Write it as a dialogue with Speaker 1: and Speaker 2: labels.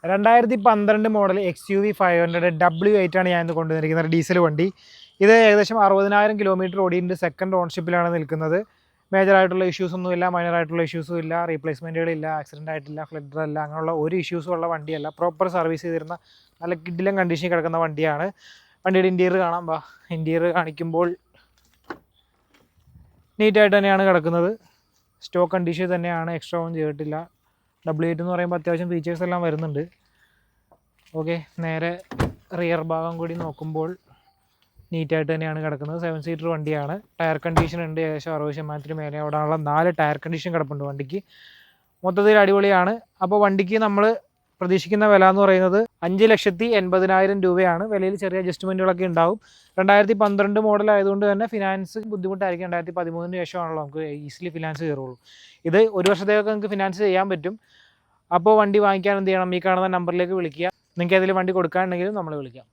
Speaker 1: 2012 model XUV 500 W8 ആണ് ഞാൻ ഇന്ന് കൊണ്ടുവന്നിരിക്കുന്നത് ഡീസൽ വണ്ടി. ഇത് ഏകദേശം 60,000 കിലോമീറ്റർ ഓടിയിട്ടുണ്ട്. സെക്കൻഡ് ഓൺഷിപ്പിലാണ് നിൽക്കുന്നത്. മേജറായിട്ടുള്ള ഇഷ്യൂസൊന്നുമില്ല, മൈനറായിട്ടുള്ള ഇഷ്യൂസും ഇല്ല, റീപ്ലേസ്മെൻറ്റുകളില്ല, ആക്സിഡൻ്റ് ആയിട്ടില്ല, ഫ്ലഡ് അല്ല, അങ്ങനെയുള്ള ഒരു ഇഷ്യൂസും ഉള്ള വണ്ടിയല്ല. പ്രോപ്പർ സർവീസ് ചെയ്തിരുന്ന നല്ല കിഡിലം കണ്ടീഷനിൽ കിടക്കുന്ന വണ്ടിയാണ്. വണ്ടിയുടെ ഇൻറ്റീരിയർ കാണാം. ഇൻറ്റീരിയർ കാണിക്കുമ്പോൾ നീറ്റായിട്ട് തന്നെയാണ് കിടക്കുന്നത്. സ്റ്റോക്ക് കണ്ടീഷൻ തന്നെയാണ്, എക്സ്ട്രാ ഒന്നും ചെയ്തിട്ടില്ല. W8 എന്ന് പറയുമ്പോൾ അത്യാവശ്യം ഫീച്ചേഴ്സ് എല്ലാം വരുന്നുണ്ട്. ഓക്കെ, നേരെ റിയർ ഭാഗം കൂടി നോക്കുമ്പോൾ നീറ്റായിട്ട് തന്നെയാണ് കിടക്കുന്നത്. 7 സീറ്റർ വണ്ടിയാണ്. ടയർ കണ്ടീഷൻ ഉണ്ട്, ഏകദേശം 60% മേലെ ഓടാനുള്ള 4 ടയർ കണ്ടീഷൻ കിടപ്പുണ്ട് വണ്ടിക്ക്. മൊത്തത്തിൽ അടിപൊളിയാണ്. അപ്പോൾ വണ്ടിക്ക് നമ്മൾ പ്രതീക്ഷിക്കുന്ന വില എന്ന് പറയുന്നത് 5,80,000 രൂപയാണ്. വിലയിൽ ചെറിയ അഡ്ജസ്റ്റ്മെൻറ്റുകളൊക്കെ ഉണ്ടാവും. 2012 മോഡൽ ആയതുകൊണ്ട് തന്നെ ഫിനാൻസ് ബുദ്ധിമുട്ടായിരിക്കും. 2013 ശേഷമാണല്ലോ നമുക്ക് ഈസിലി ഫിനാൻസ് കയറുള്ളൂ. ഇത് ഒരു വർഷത്തേക്കൊക്കെ നമുക്ക് ഫിനാൻസ് ചെയ്യാൻ പറ്റും. അപ്പോൾ വണ്ടി വാങ്ങിക്കാൻ എന്ത് ചെയ്യണം? ഈ കാണുന്ന നമ്പറിലേക്ക് വിളിക്കുക. നിങ്ങൾക്ക് അതിൽ വണ്ടി കൊടുക്കാനുണ്ടെങ്കിലും നമ്മൾ വിളിക്കാം.